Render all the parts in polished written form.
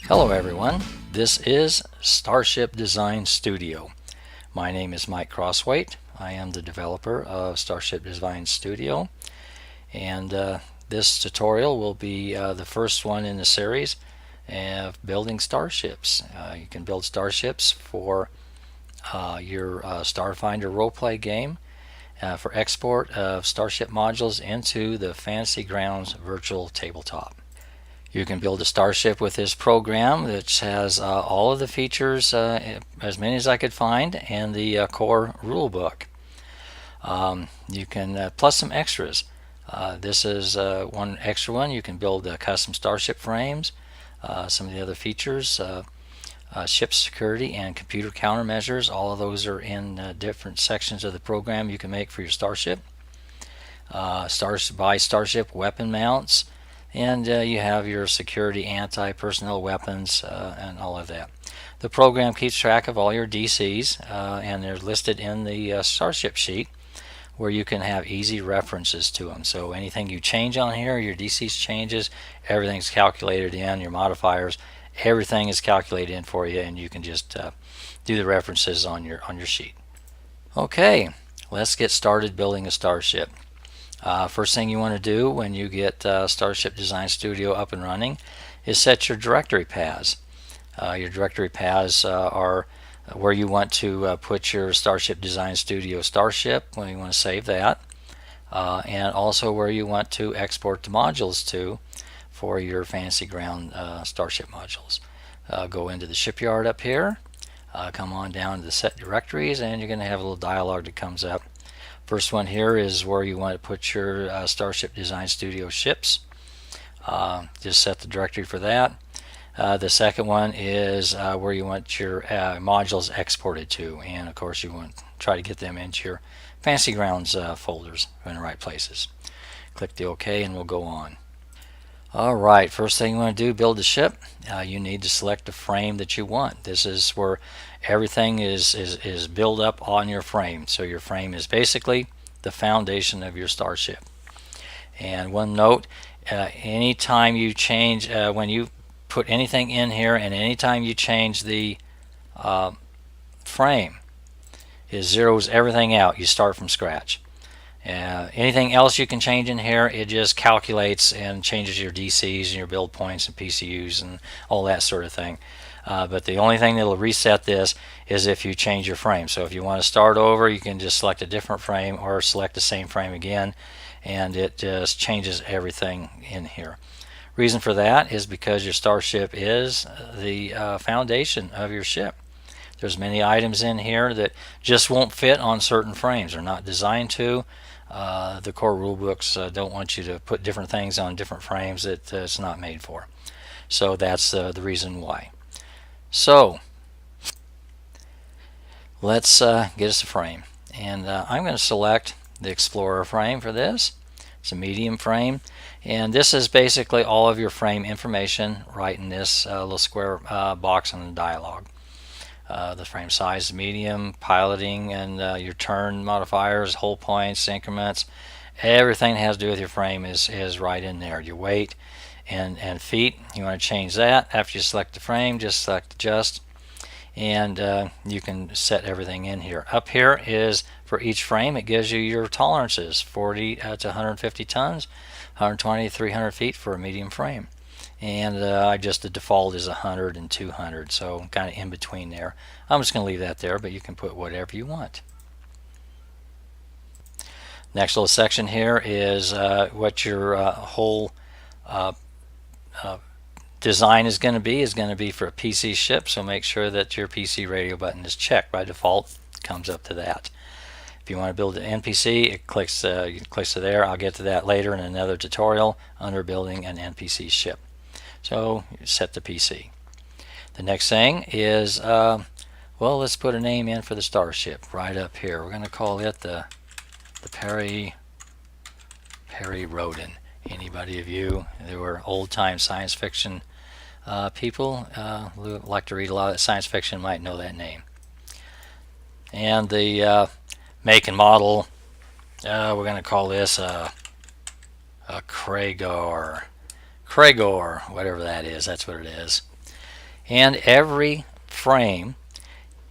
Hello everyone, this is Starship Design Studio. My name is Mike Crosswaite. I am the developer of Starship Design Studio, and this tutorial will be the first one in the series of building starships. You can build starships for your Starfinder roleplay game for export of Starship modules into the Fantasy Grounds virtual tabletop. You can build a starship with this program, which has all of the features, as many as I could find, and the core rule book. You can plus some extras. This is one extra one. You can build custom starship frames, some of the other features, ship security and computer countermeasures. All of those are in different sections of the program you can make for your starship. Buy starship weapon mounts, and you have your security anti-personnel weapons and all of that. The program keeps track of all your DCs, and they're listed in the starship sheet, where you can have easy references to them. So anything you change on here, your DCs changes, everything's calculated in, your modifiers, everything is calculated in for you, and you can just do the references on your sheet. Okay, let's get started building a starship. First thing you want to do when you get Starship Design Studio up and running is set your directory paths. Your directory paths are where you want to put your Starship Design Studio starship, when you want to save that, and also where you want to export the modules to for your Fantasy Ground starship modules. Go into the shipyard up here, come on down to the set directories, and you're going to have a little dialog that comes up. First one here is where you want to put your Starship Design Studio ships. Just set the directory for that. The second one is where you want your modules exported to, and of course you want to try to get them into your Fantasy Grounds folders in the right places. Click the OK and we'll go on. Alright, first thing you want to do, build the ship. You need to select the frame that you want. This is where everything is built up on your frame. So your frame is basically the foundation of your starship. And one note, anytime you change, when you put anything in here, and anytime you change the frame, it zeroes everything out. You start from scratch. Anything else you can change in here, it just calculates and changes your DCs and your build points and PCUs and all that sort of thing. But the only thing that will reset this is if you change your frame. So if you want to start over, you can just select a different frame or select the same frame again, and it just changes everything in here. Reason for that is because your starship is the foundation of your ship. There's many items in here that just won't fit on certain frames. They're not designed to. The core rulebooks don't want you to put different things on different frames that it's not made for. So that's the reason why. So let's get us a frame, and I'm going to select the Explorer frame for this. It's a medium frame, and this is basically all of your frame information right in this little square box on the dialog. The frame size is medium, piloting, and your turn modifiers, hull points, increments, everything that has to do with your frame is right in there. Your weight and feet, you want to change that. After you select the frame, just select adjust, and you can set everything in here. Up here is for each frame, it gives you your tolerances, 40 to 150 tons, 120 to 300 feet for a medium frame. And the default is 100 and 200, so kind of in between there. I'm just going to leave that there, but you can put whatever you want. Next little section here is what your whole design is going to be for a PC ship, so make sure that your PC radio button is checked. By default, it comes up to that. If you want to build an NPC, it clicks to there. I'll get to that later in another tutorial under building an NPC ship. So set the PC. The next thing is, well, let's put a name in for the starship right up here. We're going to call it the Perry Roden. Anybody of you who are old-time science fiction people who like to read a lot of science fiction might know that name. And the make and model, we're going to call this a Cragor, whatever that is. That's what it is. And every frame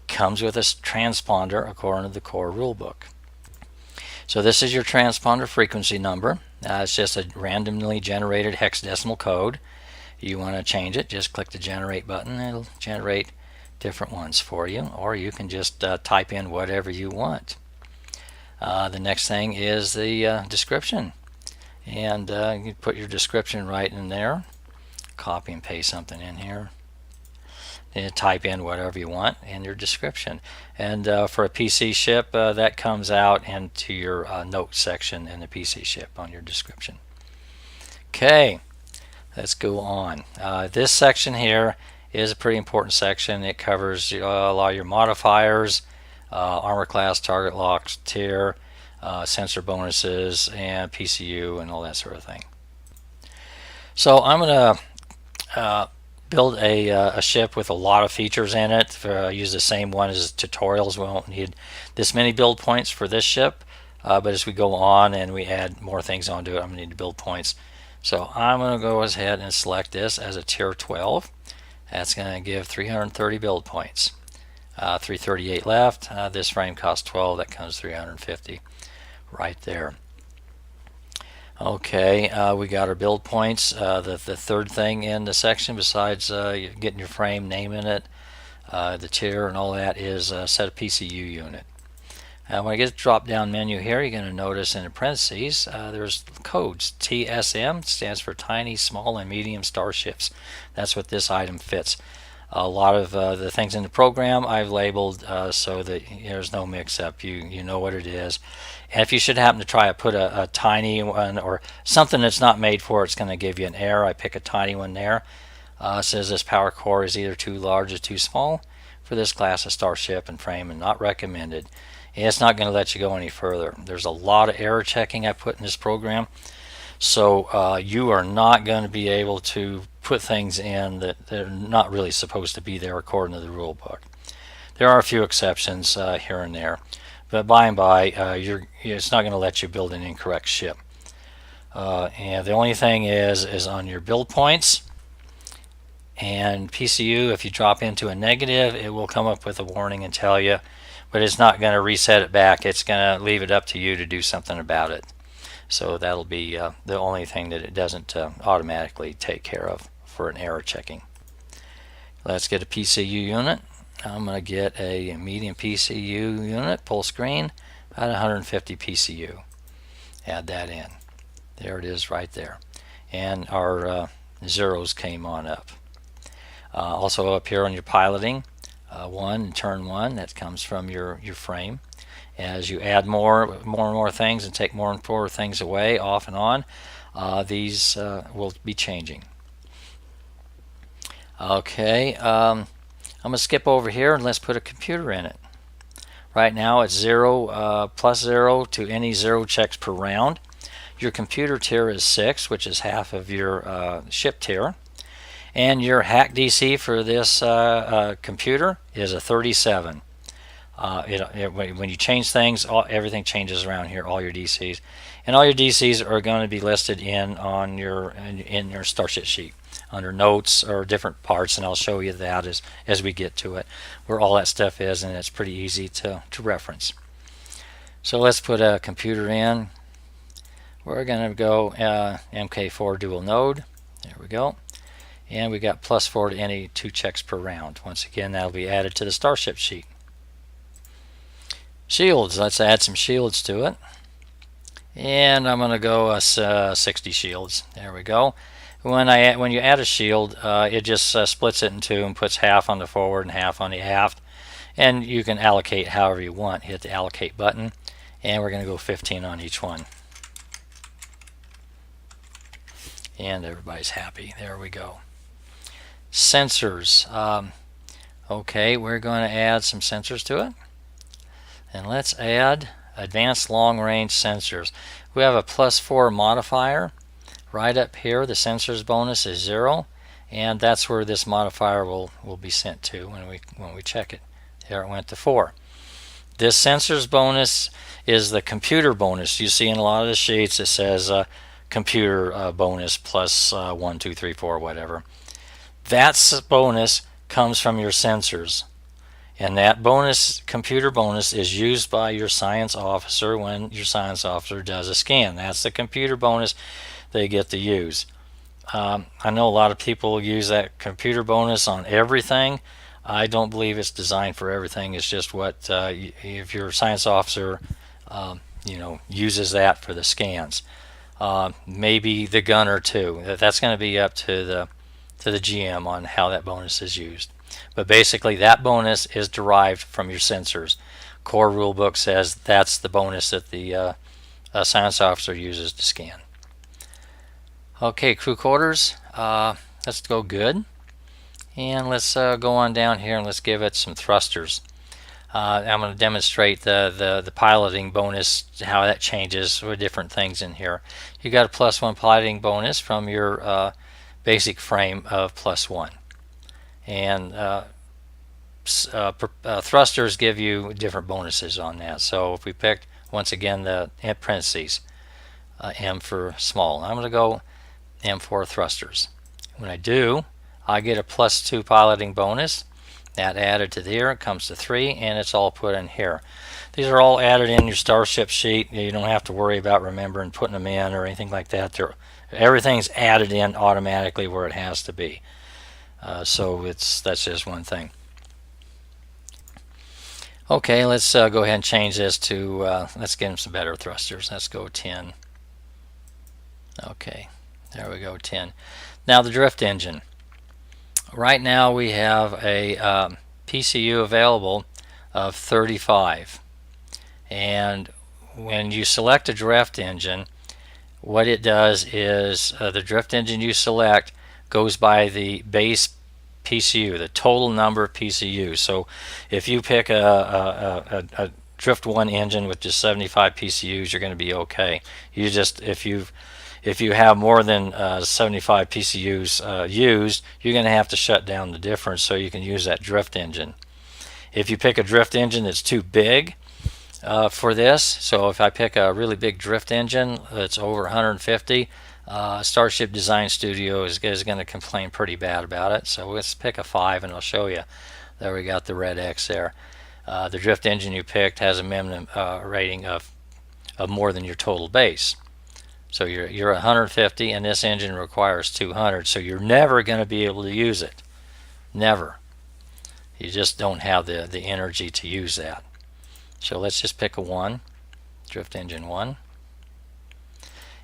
comes with a transponder according to the core rulebook. So this is your transponder frequency number. It's just a randomly generated hexadecimal code. You want to change it, just click the generate button. It'll generate different ones for you, or you can just type in whatever you want. The next thing is the description, and you put your description right in there. Copy and paste something in here, and type in whatever you want in your description. And for a PC ship, that comes out into your notes section in the PC ship on your description. Okay, let's go on. This section here is a pretty important section. It covers a lot of your modifiers, armor class, target locks, tier, sensor bonuses, and PCU, and all that sort of thing. So I'm going to build a ship with a lot of features in it. Use the same one as tutorials. We won't need this many build points for this ship, but as we go on and we add more things onto it, I'm going to need to build points. So I'm going to go ahead and select this as a tier 12. That's going to give 330 build points. 338 left. This frame costs 12. That comes 350 right there. Okay, we got our build points. The third thing in the section, besides getting your frame, naming it, the tier and all that, is set a PCU unit. When I get the drop down menu here, you're going to notice in the parentheses there's codes. TSM stands for tiny, small, and medium starships. That's what this item fits. A lot of the things in the program I've labeled so that there's no mix-up. You know what it is. And if you should happen to try to put a tiny one or something that's not made for it, it's going to give you an error. I pick a tiny one there. It says this power core is either too large or too small for this class of starship and frame and not recommended. And it's not going to let you go any further. There's a lot of error checking I put in this program. So you are not going to be able to put things in that they're not really supposed to be there according to the rule book. There are a few exceptions here and there, but by and by it's not going to let you build an incorrect ship. And the only thing is on your build points and PCU. If you drop into a negative, it will come up with a warning and tell you, but it's not going to reset it back. It's going to leave it up to you to do something about it. So that'll be the only thing that it doesn't automatically take care of for an error checking. Let's get a PCU unit. I'm going to get a medium PCU unit, full screen, about 150 PCU. Add that in. There it is right there. And our zeros came on up. Also up here on your piloting, turn 1, that comes from your frame. As you add more and more things and take more and more things away, off and on, these will be changing. Okay, I'm going to skip over here and let's put a computer in it. Right now it's 0 plus 0 to any 0 checks per round. Your computer tier is 6, which is half of your ship tier. And your hack DC for this computer is a 37. When you change things, everything changes around here, all your DCs. And all your DCs are going to be listed in your Starship sheet under notes or different parts, and I'll show you that as we get to it, where all that stuff is, and it's pretty easy to reference. So let's put a computer in. We're going to go MK4 dual node. There we go. And we got +4 to any 2 checks per round. Once again, that'll be added to the Starship sheet. Shields, let's add some shields to it. And I'm going to go 60 shields. There we go. When you add a shield, it just splits it in two and puts half on the forward and half on the aft. And you can allocate however you want. Hit the allocate button, and we're going to go 15 on each one. And everybody's happy. There we go. Sensors. Okay, we're going to add some sensors to it. And let's add advanced long range sensors. We have a +4 modifier right up here. The sensors bonus is 0, and that's where this modifier will be sent to when we check it. There it went to 4. This sensors bonus is the computer bonus. You see in a lot of the sheets it says computer bonus plus 1, 2, 3, 4, whatever. That bonus comes from your sensors. And that bonus, computer bonus, is used by your science officer when your science officer does a scan. That's the computer bonus they get to use. I know a lot of people use that computer bonus on everything. I don't believe it's designed for everything. It's just what if your science officer uses that for the scans. Maybe the gunner too. That's going to be up to the GM on how that bonus is used. But basically, that bonus is derived from your sensors. Core rulebook says that's the bonus that the science officer uses to scan. Okay, crew quarters. Let's go good. And let's go on down here and let's give it some thrusters. I'm going to demonstrate the piloting bonus, how that changes with different things in here. You got a +1 piloting bonus from your basic frame of +1. And thrusters give you different bonuses on that. So if we pick, once again, the parentheses, M for small, I'm going to go M for thrusters. When I do, I get a +2 piloting bonus. That added to there, it comes to 3, and it's all put in here. These are all added in your Starship sheet. You don't have to worry about remembering putting them in or anything like that. Everything's added in automatically where it has to be. So that's just one thing. Okay, let's go ahead and change this to, let's give them some better thrusters. Let's go 10. Okay, there we go, 10. Now the drift engine. Right now we have a PCU available of 35. And when you select a drift engine, what it does is the drift engine you select goes by the base PCU, the total number of PCUs. So if you pick a Drift 1 engine with just 75 PCUs, you're going to be okay. You just, if you have more than 75 PCUs used, you're going to have to shut down the difference so you can use that drift engine. If you pick a drift engine that's too big for this, so if I pick a really big drift engine that's over 150, Starship Design Studio is going to complain pretty bad about it. So let's pick a 5 and I'll show you. There we got the red X there. The drift engine you picked has a minimum rating of more than your total base. So you're 150 and this engine requires 200, so you're never going to be able to use it. Never. You just don't have the energy to use that. So let's just pick a 1, drift engine 1.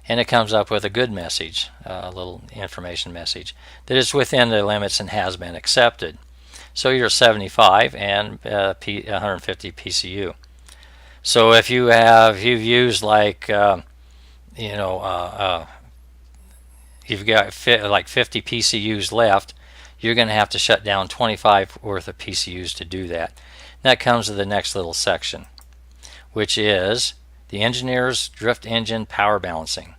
And it comes up with a good message, a little information message, that it's within the limits and has been accepted. So you're 75 and 150 PCU. So if you've used like you've got like 50 PCUs left, you're going to have to shut down 25 worth of PCUs to do that. And that comes to the next little section, which is the engineer's drift engine power balancing.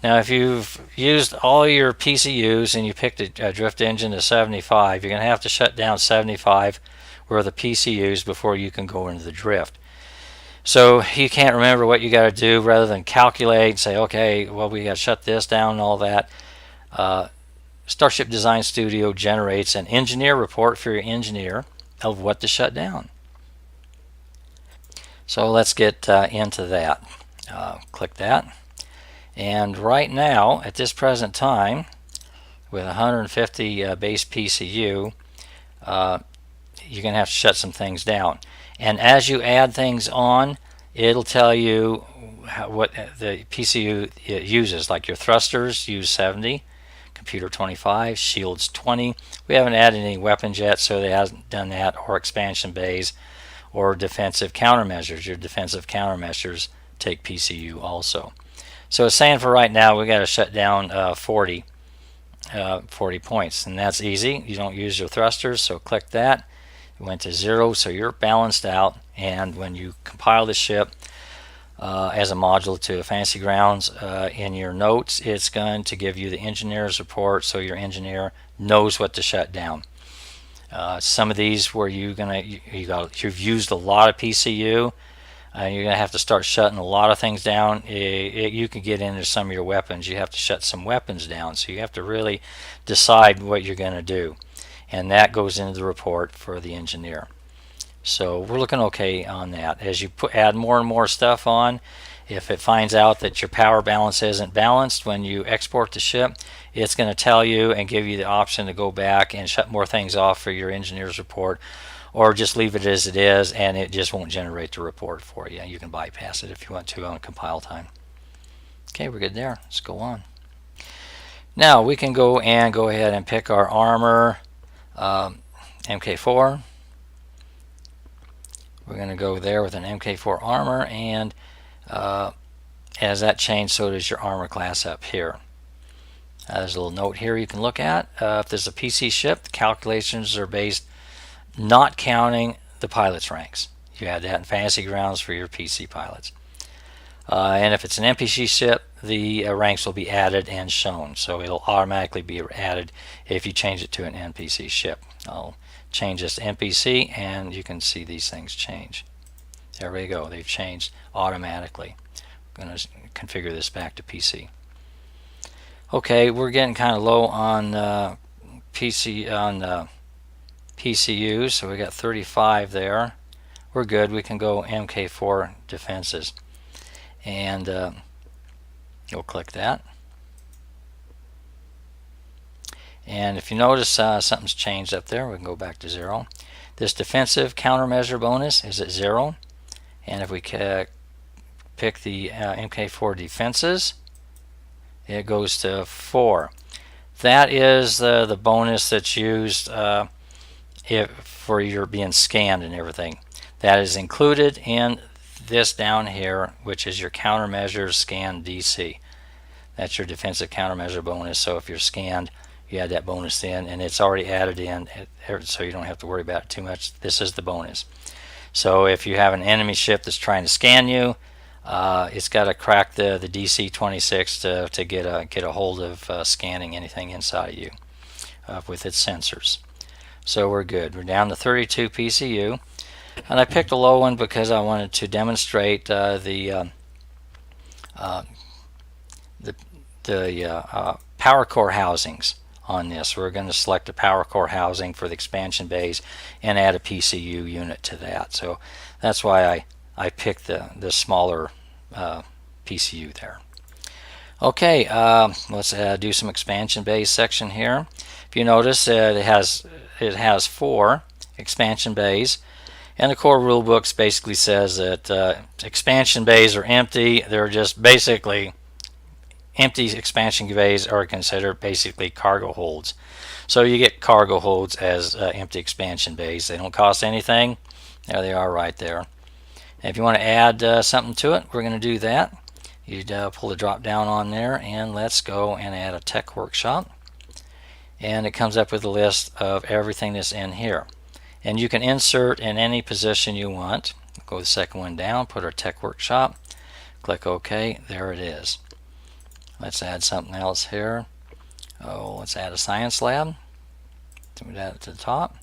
Now if you've used all your PCUs and you picked a drift engine to 75, you're going to have to shut down 75 worth of PCUs before you can go into the drift. So you can't remember what you got to do. Rather than calculate and say, okay, well, we got to shut this down and all that, Starship Design Studio generates an engineer report for your engineer of what to shut down. So let's get into that. Click that. And right now, at this present time, with 150 base PCU, you're going to have to shut some things down. And as you add things on, it'll tell you what the PCU uses. Like your thrusters use 70, computer 25, shields 20. We haven't added any weapons yet, so they hasn't done that, or expansion bays, or defensive countermeasures. Your defensive countermeasures take PCU also. So it's saying for right now we got to shut down 40 points, and that's easy. You don't use your thrusters, so click that. It went to 0, so you're balanced out. And when you compile the ship as a module to Fantasy Grounds, in your notes, it's going to give you the engineer's report, so your engineer knows what to shut down. Some of these where you've used a lot of PCU, you're going to have to start shutting a lot of things down. You can get into some of your weapons. You have to shut some weapons down, so you have to really decide what you're going to do. and that goes into the report for the engineer. So we're looking okay on that. As you add more and more stuff on, if it finds out that your power balance isn't balanced when you export the ship, it's going to tell you and give you the option to go back and shut more things off for your engineer's report, or just leave it as it is and it just won't generate the report for you. You can bypass it if you want to on compile time. Okay, we're good there. Let's go on. Now we can go ahead and pick our armor, MK4. We're going to go there with an MK4 armor, and as that changed, so does your armor class up here. There's a little note here you can look at. If there's a PC ship, the calculations are based not counting the pilot's ranks. You add that in Fantasy Grounds for your PC pilots. And if it's an NPC ship, the ranks will be added and shown. So it'll automatically be added if you change it to an NPC ship. I'll change this to NPC, and you can see these things change. There we go. They've changed automatically. I'm going to configure this back to PC. Okay, we're getting kind of low on PCUs, so we got 35 there. We're good. We can go MK4 defenses, and you'll click that. And if you notice something's changed up there, we can go back to 0. This defensive countermeasure bonus is at 0, and if we pick the MK4 defenses, it goes to 4. That is the bonus that's used for your being scanned and everything. That is included in this down here, which is your countermeasure scan DC. That's your defensive countermeasure bonus. So if you're scanned, you add that bonus in, and it's already added in, so you don't have to worry about it too much. This is the bonus. So if you have an enemy ship that's trying to scan you, it's got to crack the DC 26 to get a hold of scanning anything inside of you with its sensors. So we're good. We're down to 32 PCU, and I picked a low one because I wanted to demonstrate the power core housings on this. We're going to select a power core housing for the expansion bays and add a PCU unit to that. So that's why I picked the smaller PCU there. Okay, let's do some expansion bays section here. If you notice, it has 4 expansion bays, and the core rulebooks basically says that expansion bays are empty. They're just basically empty. Expansion bays are considered basically cargo holds. So you get cargo holds as empty expansion bays. They don't cost anything. There they are right there. And if you want to add something to it, we're going to do that. You'd pull the drop down on there, and let's go and add a tech workshop. And it comes up with a list of everything that's in here. And you can insert in any position you want. Go the second one down, put our tech workshop, click OK. There it is. Let's add something else here. Let's add a science lab. Do that to the top.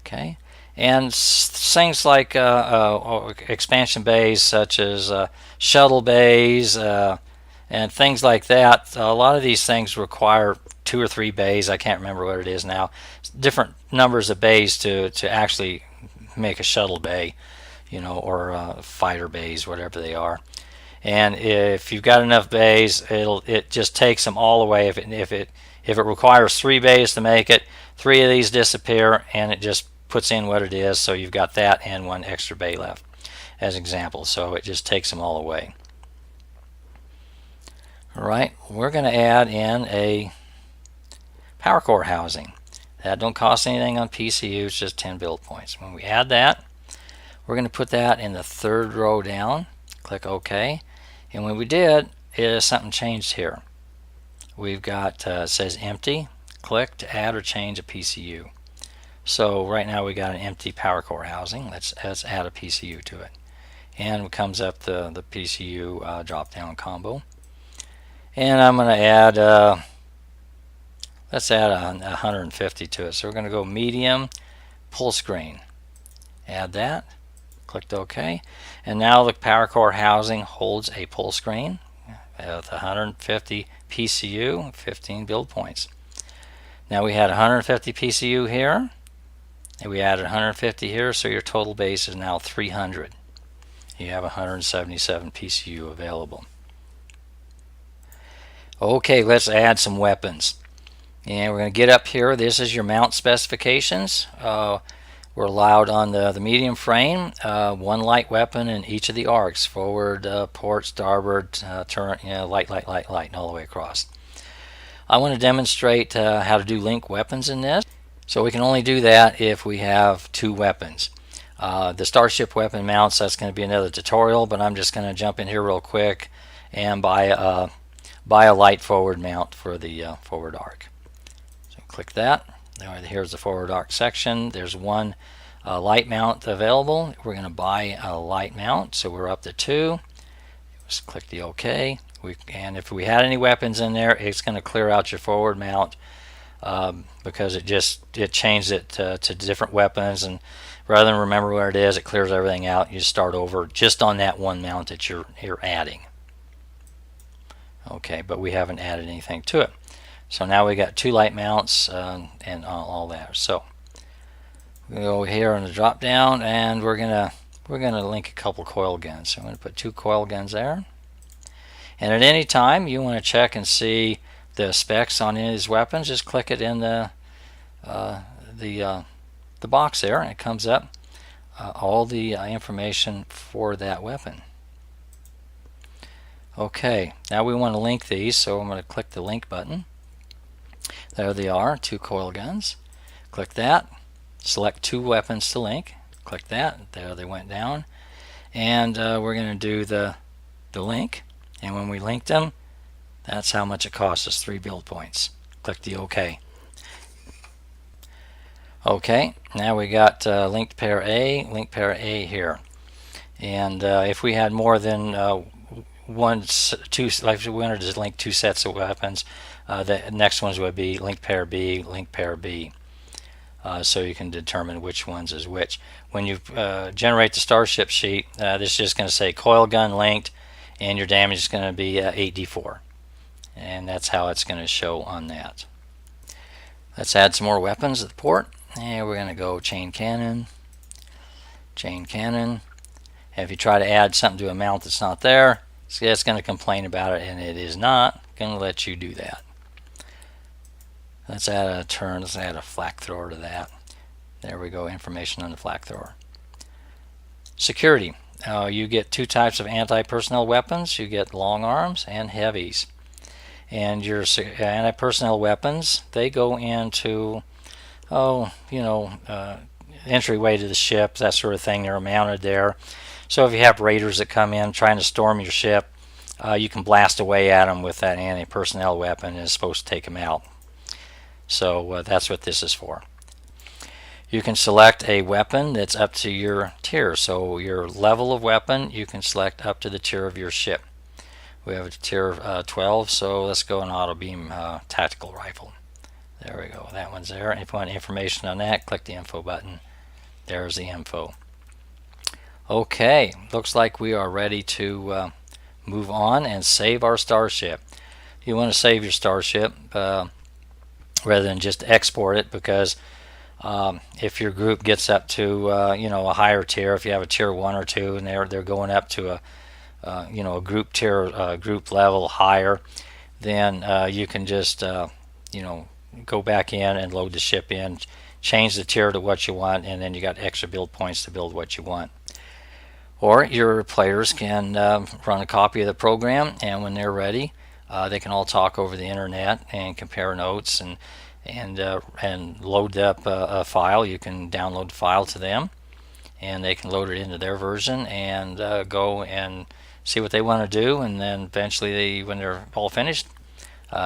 Okay. And things like expansion bays such as shuttle bays and things like that. A lot of these things require 2 or 3 bays. I can't remember what it is now. Different numbers of bays to actually make a shuttle bay, or fighter bays, whatever they are. And if you've got enough bays, it just takes them all away. If it requires 3 bays to make it, 3 of these disappear, and it just puts in what it is. So you've got that and 1 extra bay left as example. So it just takes them all away. All right, we're going to add in a power core housing. That don't cost anything on PCU, it's just 10 build points. When we add that, we're going to put that in the 3rd row down. Click OK. And when we did, something changed here. We've got it says empty. Click to add or change a PCU. So right now we got an empty power core housing. Let's add a PCU to it. And it comes up the PCU drop down combo. And I'm going to add let's add 150 to it. So we're going to go medium, full screen. Add that. Clicked OK. And now the power core housing holds a pull screen with 150 PCU, 15 build points. Now we had 150 PCU here, and we added 150 here, so your total base is now 300. You have 177 PCU available. Okay, let's add some weapons. And we're going to get up here. This is your mount specifications. We're allowed on the medium frame one light weapon in each of the arcs, forward, port, starboard, turret, light, and all the way across. I want to demonstrate how to do link weapons in this. So we can only do that if we have two weapons. The Starship weapon mounts, that's going to be another tutorial, but I'm just going to jump in here real quick and buy a light forward mount for the forward arc. So click that. Here's the forward arc section. There's one light mount available. We're going to buy a light mount, so we're up to two. Just click the OK. And if we had any weapons in there, it's going to clear out your forward mount because it changed it to different weapons, and rather than remember where it is, it clears everything out. You start over just on that one mount that you're adding. Okay, but we haven't added anything to it. So now we got two light mounts and all that. So we go here on the drop down, and we're gonna link a couple coil guns. So I'm gonna put two coil guns there. And at any time you want to check and see the specs on any of these weapons, just click it in the box there, and it comes up all the information for that weapon. Okay, now we want to link these, so I'm going to click the link button. There they are, two coil guns. Click that, select two weapons to link. Click that, there they went down. And we're going to do the link, and when we linked them, that's how much it costs us, 3 build points. Click the OK. Okay, now we got linked pair A here. And if we had more than two, like if we wanted to link two sets of weapons, the next ones would be link pair B, link pair B. So you can determine which ones is which. When you generate the Starship sheet, this is just going to say coil gun linked, and your damage is going to be 8d4. And that's how it's going to show on that. Let's add some more weapons at the port. And we're going to go chain cannon. And if you try to add something to a mount that's not there, it's going to complain about it, and it is not going to let you do that. Let's add a turn. Let's add a flak thrower to that. There we go, information on the flak thrower. Security. You get two types of anti-personnel weapons. You get long arms and heavies. And your anti-personnel weapons, they go into, entryway to the ship, that sort of thing. They're mounted there. So if you have raiders that come in trying to storm your ship, you can blast away at them with that anti-personnel weapon, and it's supposed to take them out. So that's what this is for. You can select a weapon that's up to your tier. So your level of weapon, you can select up to the tier of your ship. We have a tier 12, so let's go an auto beam tactical rifle. There we go, that one's there. And if you want information on that, click the info button. There's the info. Okay, looks like we are ready to move on and save our Starship. You want to save your Starship rather than just export it, because if your group gets up to a higher tier, if you have a tier 1 or 2 and they're going up to a group tier, group level higher, then you can just go back in and load the ship in, change the tier to what you want, and then you got extra build points to build what you want. Or your players can run a copy of the program, and when they're ready, they can all talk over the internet and compare notes and load up a file. You can download the file to them, and they can load it into their version and go and see what they want to do. And then eventually, when they're all finished,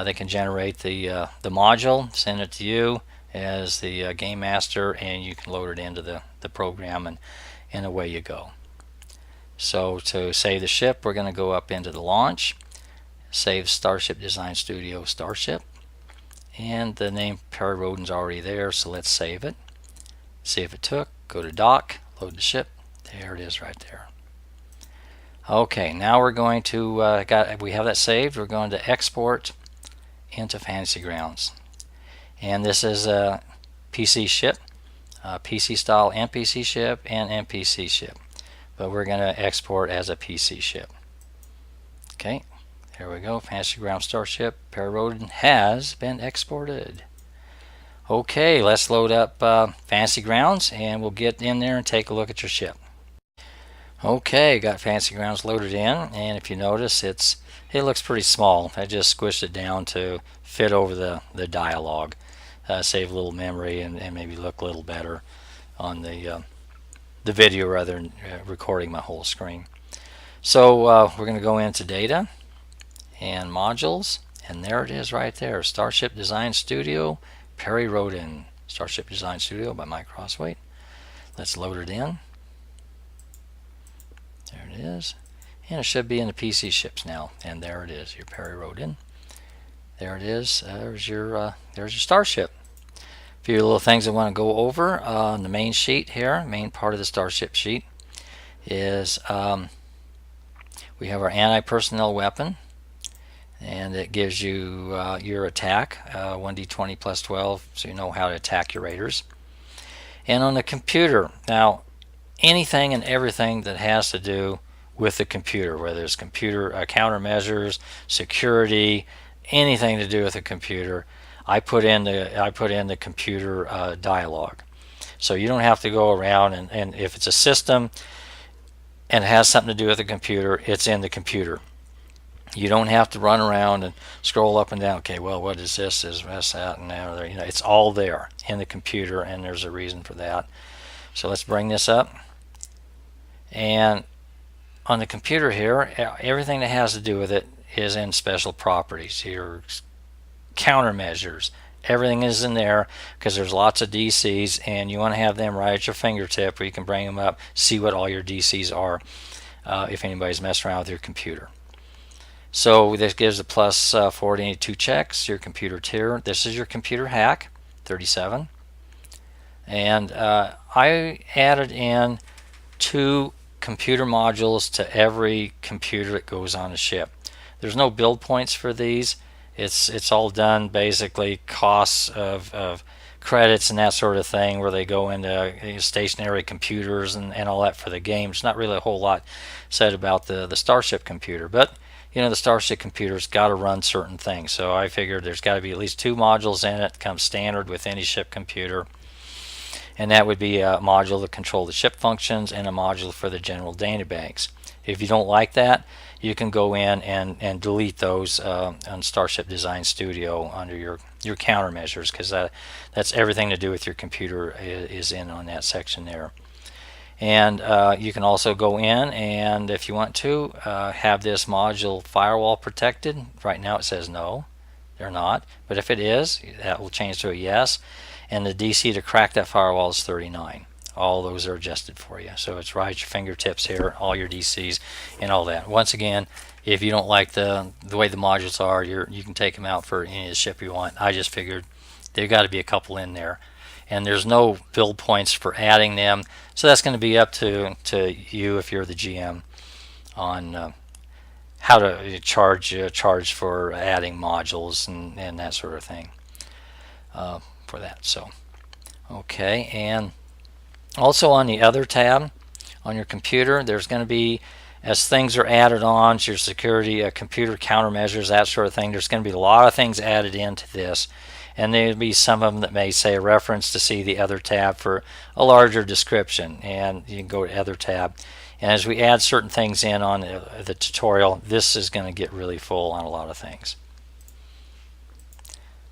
they can generate the module, send it to you as the game master, and you can load it into the program, and away you go. So to save the ship, we're going to go up into the launch, save Starship Design Studio Starship, and the name Perry Roden's already there, so let's save it. See if it took. Go to dock, load the ship. There it is right there. Okay, now we're going to we have that saved. We're going to export into Fantasy Grounds. And this is a PC ship, PC style NPC ship and NPC ship, but we're going to export as a PC ship. Okay, there we go. Fantasy Ground Starship Perry Roden has been exported. Okay, let's load up Fantasy Grounds and we'll get in there and take a look at your ship. Okay, got Fantasy Grounds loaded in, and if you notice, it looks pretty small. I just squished it down to fit over the dialogue, save a little memory, and maybe look a little better on the video rather than recording my whole screen. So we're going to go into Data and Modules, and there it is right there, Starship Design Studio, Perry Roden, Starship Design Studio by Mike Crossway. Let's load it in. There it is, and it should be in the PC ships now, and there it is, your Perry Roden. There it is. There's your Starship. A few little things I want to go over on the main sheet here. Main part of the Starship sheet is we have our anti-personnel weapon, and it gives you your attack, 1d20 plus 12, so you know how to attack your raiders. And on the computer, now anything and everything that has to do with the computer, whether it's computer countermeasures, security, anything to do with the computer, I put in the computer dialogue. So you don't have to go around and if it's a system and it has something to do with the computer, it's in the computer. You don't have to run around and scroll up and down. Okay, well, what is this? Is this that and that? You know, it's all there in the computer, and there's a reason for that. So let's bring this up. And on the computer here, everything that has to do with it is in special properties. Your countermeasures, everything is in there because there's lots of DCs, and you want to have them right at your fingertip where you can bring them up, see what all your DCs are if anybody's messing around with your computer. So this gives a plus 42 checks, your computer tier. This is your computer hack, 37. And I added in 2 computer modules to every computer that goes on a ship. There's no build points for these. It's all done basically costs of credits and that sort of thing, where they go into stationary computers and all that for the game. It's not really a whole lot said about the Starship computer, but you know, the Starship computer's got to run certain things. So I figured there's got to be at least 2 modules in it, comes standard with any ship computer. And that would be a module to control the ship functions and a module for the general data banks. If you don't like that, you can go in and delete those on Starship Design Studio under your countermeasures, because that's everything to do with your computer is in on that section there. And you can also go in and, if you want to, have this module firewall protected. Right now it says no, they're not, but if it is, that will change to a yes. And the DC to crack that firewall is 39. All those are adjusted for you. So it's right at your fingertips here, all your DCs and all that. Once again, if you don't like the way the modules are, you can take them out for any of the ship you want. I just figured there've got to be a couple in there. And there's no build points for adding them. So that's going to be up to you, if you're the GM, on how to charge for adding modules and that sort of thing. For that. So okay, and also on the other tab on your computer, there's going to be, as things are added on to your security, computer countermeasures, that sort of thing, there's going to be a lot of things added into this, and there'll be some of them that may say a reference to see the other tab for a larger description, and you can go to other tab. And as we add certain things in on the tutorial, this is going to get really full on a lot of things.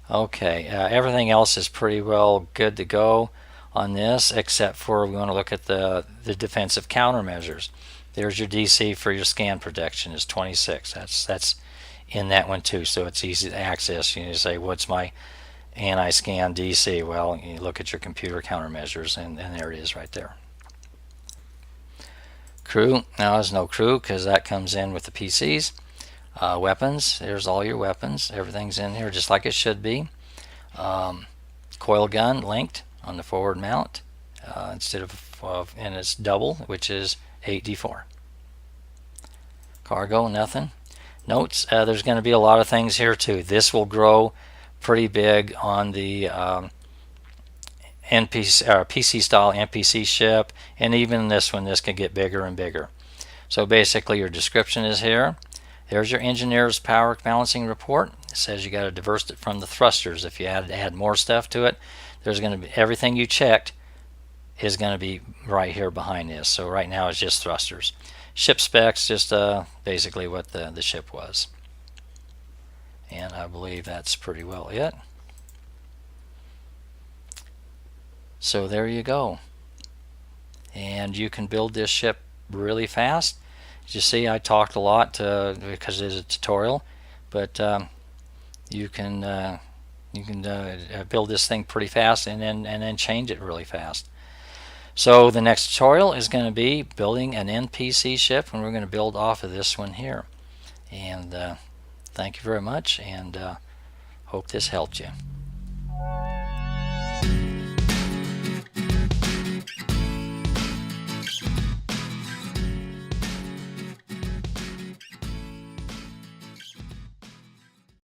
Okay, everything else is pretty well good to go on this, except for we want to look at the defensive countermeasures. There's your DC for your scan protection is 26. That's in that one too, so it's easy to access. You say, what's my anti-scan DC? Well, you look at your computer countermeasures, and there it is right there. Crew, now there's no crew because that comes in with the PCs. Weapons, there's all your weapons. Everything's in here just like it should be. Coil gun linked on the forward mount instead of and it's double, which is 8d4. Cargo, nothing. Notes, there's going to be a lot of things here too. This will grow pretty big on the PC style NPC ship, and even this one, this can get bigger and bigger. So basically your description is here. There's your engineer's power balancing report. It says you got to divert it from the thrusters. If you add more stuff to it, there's going to be everything you checked is going to be right here behind this. So right now it's just thrusters. Ship specs, just basically what the ship was. And I believe that's pretty well it. So there you go. And you can build this ship really fast. As you see, I talked a lot because it is a tutorial, but you can build this thing pretty fast and then change it really fast. So the next tutorial is going to be building an NPC ship, and we're going to build off of this one here. And thank you very much, and hope this helped you.